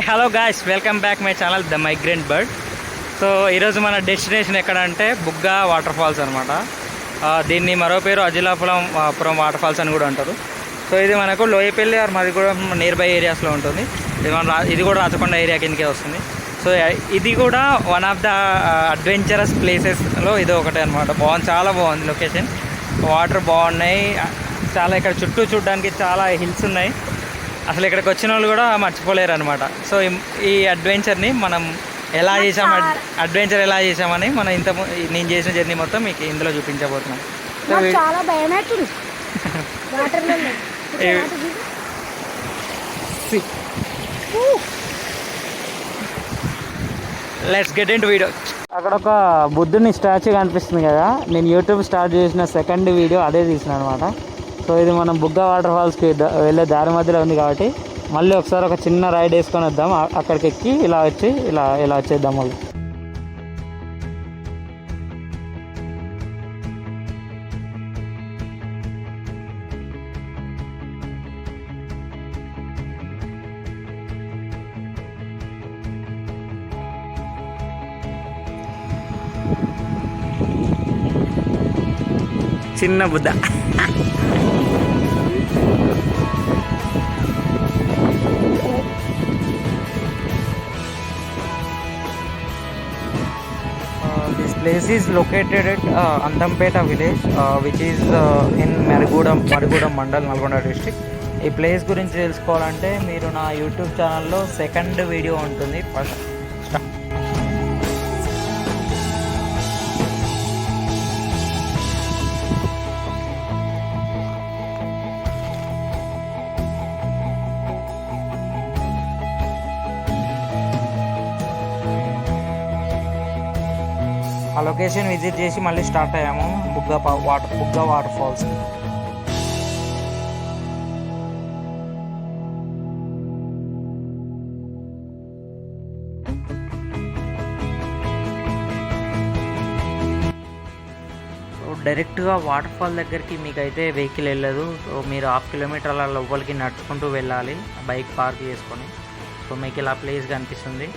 Hello guys, welcome back my channel the migrant bird. So ఈరోజు మన destination ఎక్కడ అంటే బుగ్గా వాటర్ ఫాల్స్ అనమాట. దీన్ని మరో పేరు అజిలాపురం వాటర్ ఫాల్స్ అని కూడా అంటారు. సో ఇది మనకు లోయపల్లి ఆర్ మాది కూడా నియర్ బై ఏరియాస్లో ఉంటుంది. ఇది కూడా రాచకొండ ఏరియా కిందకే వస్తుంది. సో ఇది కూడా వన్ ఆఫ్ ద అడ్వెంచరస్ ప్లేసెస్లో ఇది ఒకటే అనమాట. చాలా బాగుంది లొకేషన్, వాటర్ బాగున్నాయి చాలా. ఇక్కడ చుట్టూ చూడడానికి చాలా హిల్స్ ఉన్నాయి. అసలు ఇక్కడికి వచ్చిన వాళ్ళు కూడా మర్చిపోలేరు అనమాట. సో ఈ అడ్వెంచర్ని మనం ఎలా చేసామని మనం నేను చేసిన జర్నీ మొత్తం మీకు ఇందులో చూపించబోతున్నాం. చాలా భయమవుతుంది. Let's get into video. అక్కడ ఒక బుద్ధుని స్టాచ్యూ కనిపిస్తుంది కదా, నేను యూట్యూబ్ స్టార్ట్ చేసిన సెకండ్ వీడియో అదే తీసిన అనమాట. సో ఇది మనం బుగ్గా వాటర్ ఫాల్స్కి వెళ్ళే దారి మధ్యలో ఉంది కాబట్టి మళ్ళీ ఒకసారి ఒక చిన్న రైడ్ వేసుకొని వద్దాం. అక్కడికి ఎక్కి ఇలా వచ్చి ఇలా వచ్చేద్దాం మళ్ళీ. చిన్న Buddha this place is located at Andampeta village which is in Marigudam mandal, Nalgonda district. ఈ ప్లేస్ గురించి తెలుసుకోవాలంటే మీరు నా యూట్యూబ్ ఛానల్లో సెకండ్ వీడియో ఉంటుంది. ఫస్ట్ ఆ లొకేషన్ విజిట్ చేసి మళ్ళీ స్టార్ట్ అయ్యాము బుగ్గా వాటర్ ఫాల్స్. డైరెక్ట్గా వాటర్ ఫాల్ దగ్గరికి మీకైతే వెహికల్ వెళ్ళదు. సో మీరు 1/2 కిలోమీటర్ల లోపలికి నడుచుకుంటూ వెళ్ళాలి బైక్ పార్క్ చేసుకొని. సో మీకు ఇలా ప్లేస్ కనిపిస్తుంది.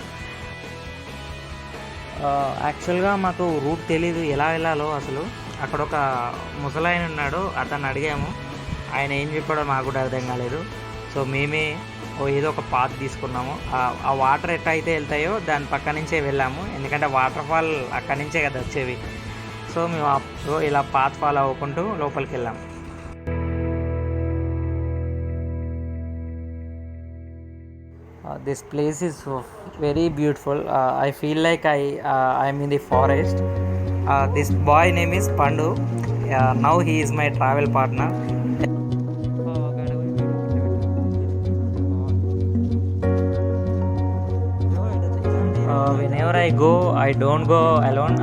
యాక్చువల్గా మాకు రూట్ తెలీదు ఎలా వెళ్ళాలో అసలు. అక్కడ ఒక ముసలాయన ఉన్నాడు, అతన్ని అడిగాము. ఆయన ఏం చెప్పాడో మాకు కూడా అర్థం కాలేదు. సో మేమే ఏదో ఒక పాత్ తీసుకున్నాము. ఆ వాటర్ ఎట్లా అయితే వెళ్తాయో దాని పక్క నుంచే వెళ్ళాము, ఎందుకంటే వాటర్ ఫాల్ అక్కడి నుంచే కదా వచ్చేవి. సో మేము ఇలా పాత్ ఫాలో అవ్వకుంటూ లోపలికి వెళ్ళాము. This place is very beautiful. I feel like I'm in the forest. This boy name is Pandu. Now he is my travel partner. Whenever I go, I don't go alone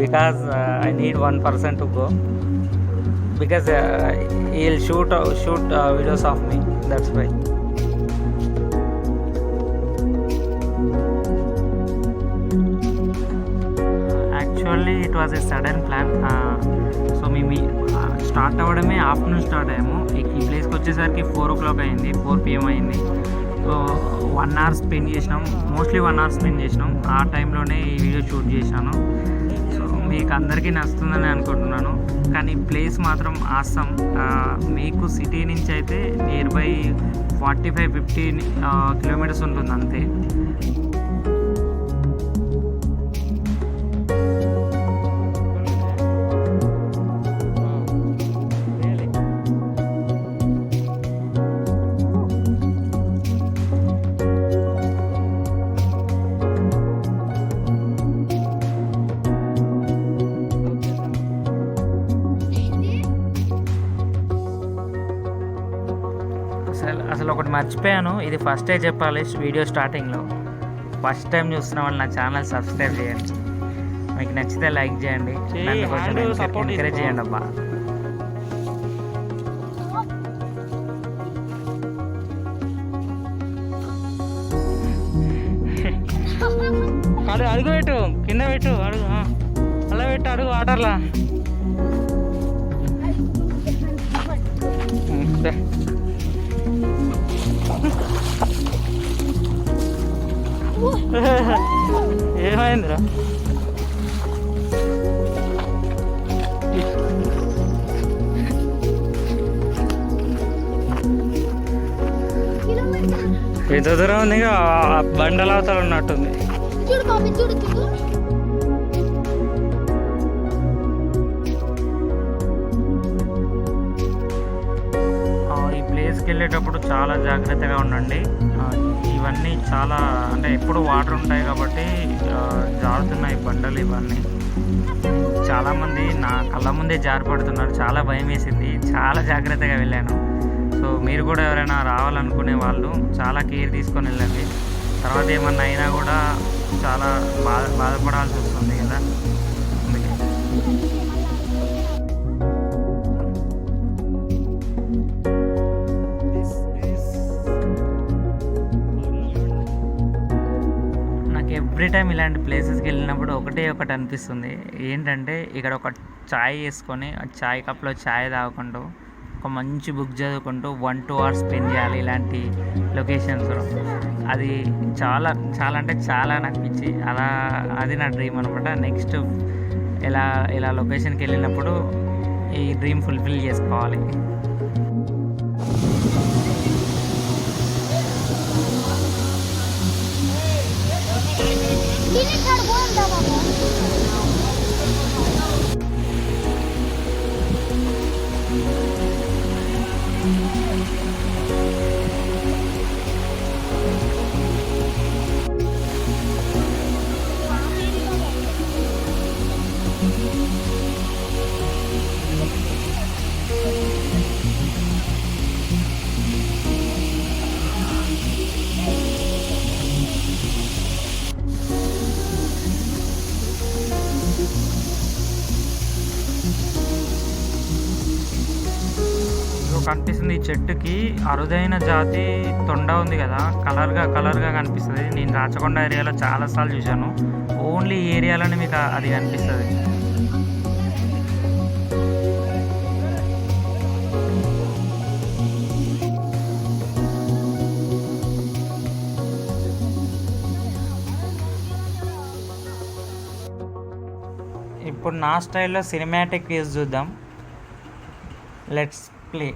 because I need one person to go, because he'll shoot videos of me. That's why. Actually it was a sudden plan. So మేము start అవ్వడమే afternoon start అయ్యాము. ఈ ప్లేస్కి వచ్చేసరికి 4 o'clock అయింది, 4 PM అయింది. So 1 hour spend చేసినాం, mostly 1 hour spend చేసినాం. ఆ టైంలోనే ఈ వీడియో షూట్ చేశాను. సో మీకు అందరికీ నచ్చుతుందని అనుకుంటున్నాను. కానీ ప్లేస్ మాత్రం ఆసం. మీకు సిటీ నుంచి అయితే నియర్ బై 45-50 కిలోమీటర్స్ ఉంటుంది అంతే. అసలు ఒకటి మర్చిపోయాను, ఇది ఫస్ట్ టైం చెప్పాలి వీడియో స్టార్టింగ్లో. ఫస్ట్ టైం చూస్తున్న వాళ్ళు నా ఛానల్ సబ్స్క్రైబ్ చేయండి. మీకు నచ్చితే లైక్ చేయండి, నన్ను కొంచెం ఎంకరేజ్ చేయండి అబ్బా. అడుగు పెట్టు, కింద పెట్టు, అడుగు అలా పెట్టు, అడుగు వాటర్లా. ఏమైందిరా? ఎంత దూరం ఉంది? బండల అవతల ఉన్నట్టుంది. ఈ ప్లేస్కి వెళ్ళేటప్పుడు చాలా జాగ్రత్తగా ఉండండి. ఇవన్నీ చాలా అంటే ఎప్పుడు వాటర్ ఉంటాయి కాబట్టి జారుతున్నాయి బండలు ఇవన్నీ. చాలామంది నా కళ్ళ ముందే జారిపడుతున్నారు. చాలా భయం వేసింది. చాలా జాగ్రత్తగా వెళ్ళాను. సో మీరు కూడా ఎవరైనా రావాలనుకునే వాళ్ళు చాలా కేర్ తీసుకొని వెళ్ళండి. తర్వాత ఏమన్నా అయినా కూడా చాలా బాధపడాల్సి వస్తుంది కదా. అందుకే నాకు ఎవ్రీ టైం ఇలాంటి ప్లేసెస్కి వెళ్ళినప్పుడు ఒకటి అనిపిస్తుంది. ఏంటంటే ఇక్కడ ఒక చాయ్ వేసుకొని ఆ చాయ్ కప్లో చాయ్ తాగుకుంటూ ఒక మంచి బుక్ చదువుకుంటూ 1-2 hours స్పెండ్ చేయాలి ఇలాంటి లొకేషన్స్లో. అది చాలా చాలా అంటే చాలా నాకు పిచ్చి. అది నా డ్రీమ్ అనమాట. నెక్స్ట్ ఇలా లొకేషన్కి వెళ్ళినప్పుడు ఈ డ్రీమ్ ఫుల్ఫిల్ చేసుకోవాలి. కనిపిస్తుంది ఈ చెట్టుకి అరుదైన జాతి తొండ ఉంది కదా, కలర్గా కనిపిస్తుంది. నేను రాచకొండ ఏరియాలో చాలాసార్లు చూశాను. ఓన్లీ ఈ ఏరియాలోనే మీకు అది కనిపిస్తుంది. ఇప్పుడు నా స్టైల్లో సినిమాటిక్ వ్యూస్ చూద్దాం. Let's play.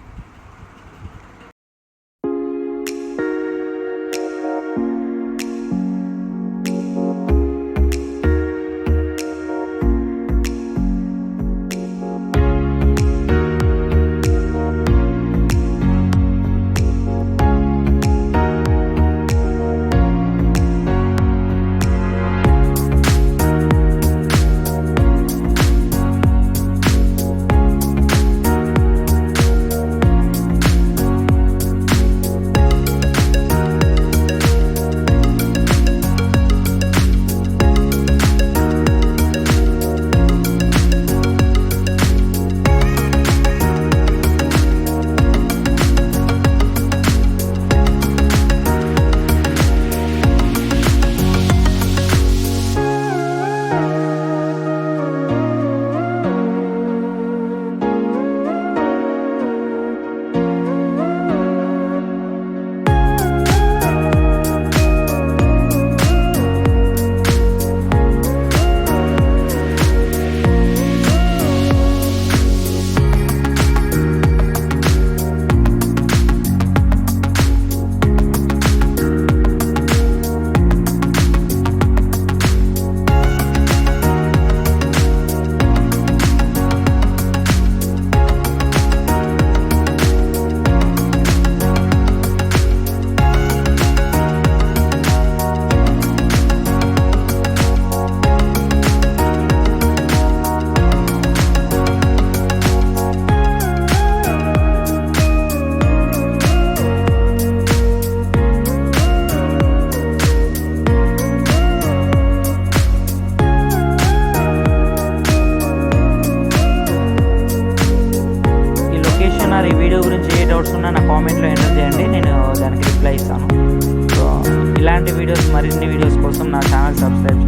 ఈ వీడియో గురించి ఏ డౌట్స్ ఉన్నా నా కామెంట్లో ఎంటర్ చేయండి, నేను దానికి రిప్లై ఇస్తాను. సో ఇలాంటి వీడియోస్ మరిన్ని వీడియోస్ కోసం నా ఛానల్ సబ్స్క్రైబ్